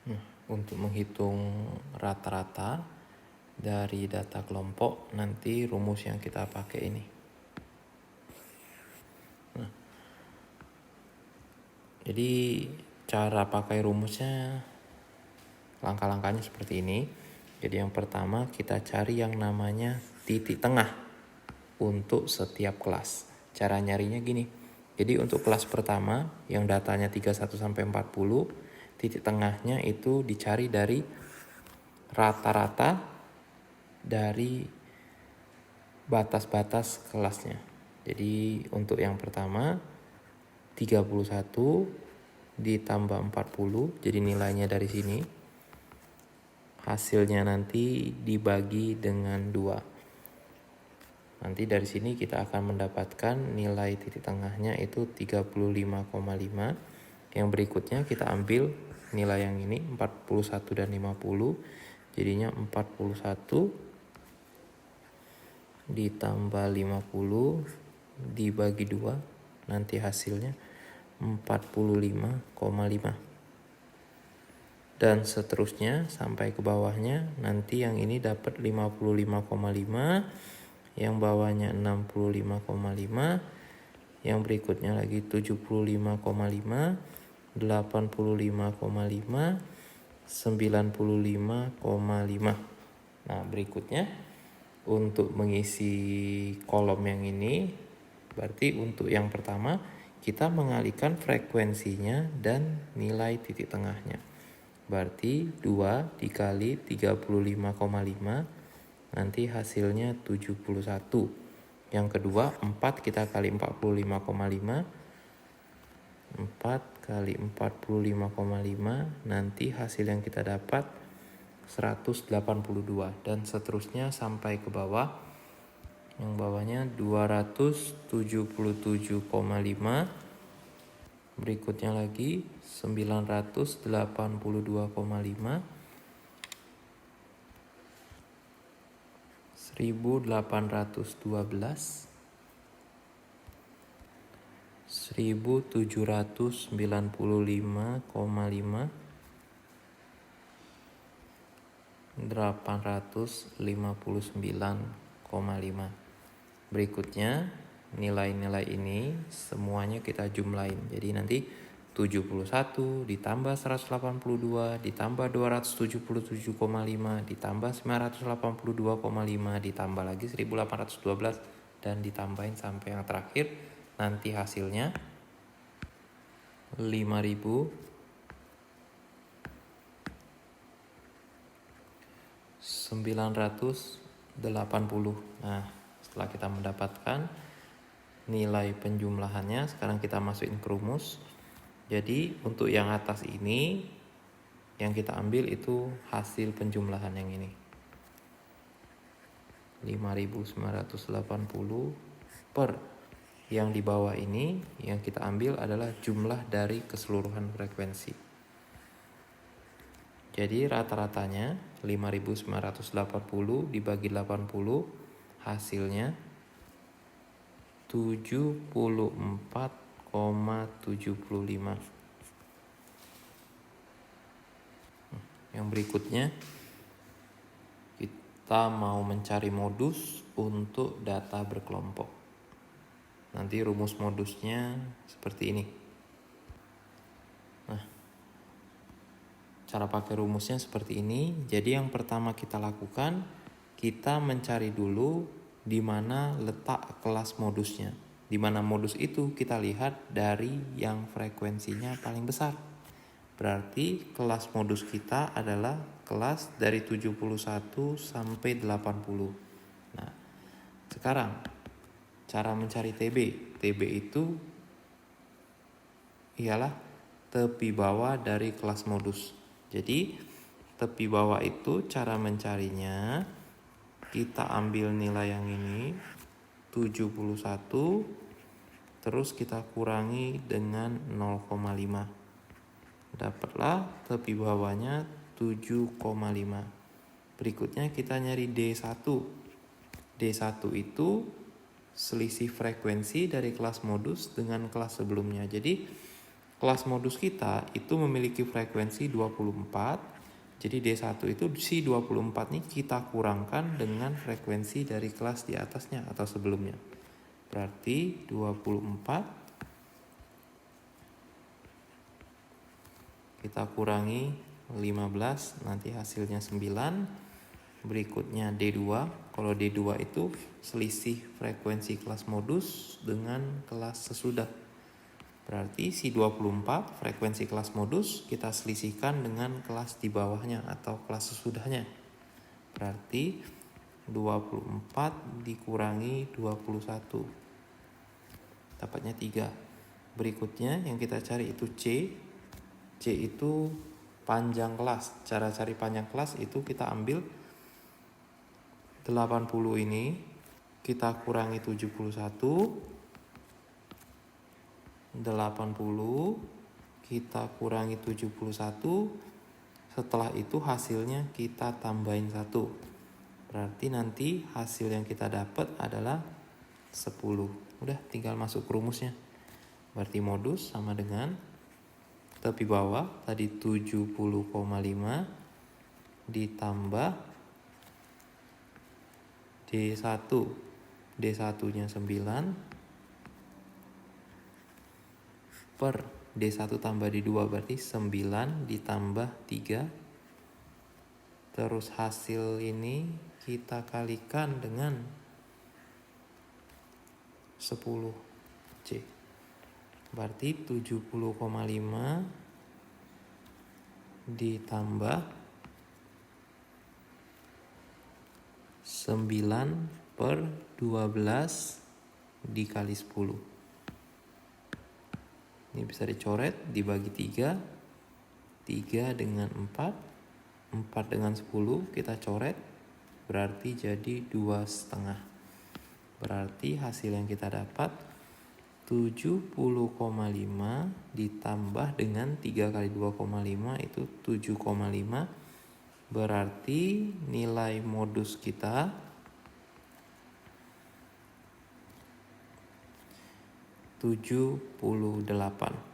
Nah, untuk menghitung rata-rata dari data kelompok, nanti rumus yang kita pakai ini. Nah, jadi cara pakai rumusnya langkah-langkahnya seperti ini. Jadi yang pertama kita cari yang namanya titik tengah untuk setiap kelas. Cara nyarinya gini. Jadi untuk kelas pertama yang datanya 31 sampai 40, titik tengahnya itu dicari dari rata-rata dari batas-batas kelasnya. Jadi untuk yang pertama 31 ditambah 40, jadi nilainya dari sini. Hasilnya nanti dibagi dengan 2. Nanti dari sini kita akan mendapatkan nilai titik tengahnya itu 35,5. Yang berikutnya kita ambil nilai yang ini 41 dan 50. Jadinya 41 ditambah 50 dibagi 2. Nanti hasilnya 45,5. Dan seterusnya sampai ke bawahnya. Nanti yang ini dapat 55,5. Yang bawahnya 65,5, yang berikutnya lagi 75,5, 85,5, 95,5. Nah, berikutnya untuk mengisi kolom yang ini, berarti untuk yang pertama kita mengalihkan frekuensinya dan nilai titik tengahnya. Berarti 2 dikali 35,5, nanti hasilnya 71. Yang kedua 4 kita kali 45,5. 4 kali 45,5, nanti hasil yang kita dapat 182. Dan seterusnya sampai ke bawah. Yang bawahnya 277,5. Berikutnya lagi 982,5. 1812, 1795,5, 859,5. Berikutnya nilai-nilai ini semuanya kita jumlahin. Jadi nanti 71 ditambah 182 ditambah 277,5 ditambah 982,5 ditambah lagi 1812 dan ditambahin sampai yang terakhir. Nanti hasilnya 5.980. Nah, setelah kita mendapatkan nilai penjumlahannya, sekarang kita masukin ke rumus. Jadi untuk yang atas ini yang kita ambil itu hasil penjumlahan yang ini 5.980 per yang di bawah ini yang kita ambil adalah jumlah dari keseluruhan frekuensi. Jadi rata-ratanya 5.980 dibagi 80 hasilnya 74,75. Yang berikutnya kita mau mencari modus untuk data berkelompok. Nanti rumus modusnya seperti ini. Nah, cara pakai rumusnya seperti ini. Jadi yang pertama kita lakukan, kita mencari dulu di mana letak kelas modusnya. Di mana modus itu kita lihat dari yang frekuensinya paling besar. Berarti kelas modus kita adalah kelas dari 71 sampai 80. Nah, sekarang cara mencari TB. TB itu ialah tepi bawah dari kelas modus. Jadi tepi bawah itu cara mencarinya, kita ambil nilai yang ini 71, terus kita kurangi dengan 0,5. Dapatlah tepi bawahnya 7,5. Berikutnya kita nyari D1. D1 itu selisih frekuensi dari kelas modus dengan kelas sebelumnya. Jadi kelas modus kita itu memiliki frekuensi 24. Jadi D1 itu si 24 ini kita kurangkan dengan frekuensi dari kelas di atasnya atau sebelumnya. Berarti 24 kita kurangi 15, nanti hasilnya 9. Berikutnya D2. Kalau D2 itu selisih frekuensi kelas modus dengan kelas sesudah. Berarti si 24 frekuensi kelas modus kita selisihkan dengan kelas di bawahnya atau kelas sesudahnya. Berarti 24 dikurangi 21. Dapatnya 3. Berikutnya yang kita cari itu C. C itu panjang kelas. Cara cari panjang kelas itu kita ambil 80 ini kita kurangi 71. 80 kita kurangi 71. Setelah itu hasilnya kita tambahin 1. Berarti nanti hasil yang kita dapat adalah 10. Udah tinggal masuk ke rumusnya. Berarti modus sama dengan tepi bawah tadi 70,5 ditambah D1. D1-nya 9 per D1 tambah D2 berarti 9 ditambah 3. Terus hasil ini kita kalikan dengan 10 C. Berarti 70,5 ditambah 9 per 12 dikali 10. Ini bisa dicoret, dibagi 3. 3 dengan 4. 4 dengan 10 kita coret. Berarti jadi 2,5. Berarti hasil yang kita dapat 70,5 ditambah dengan 3 kali 2,5 itu 7,5. Berarti nilai modus kita 78.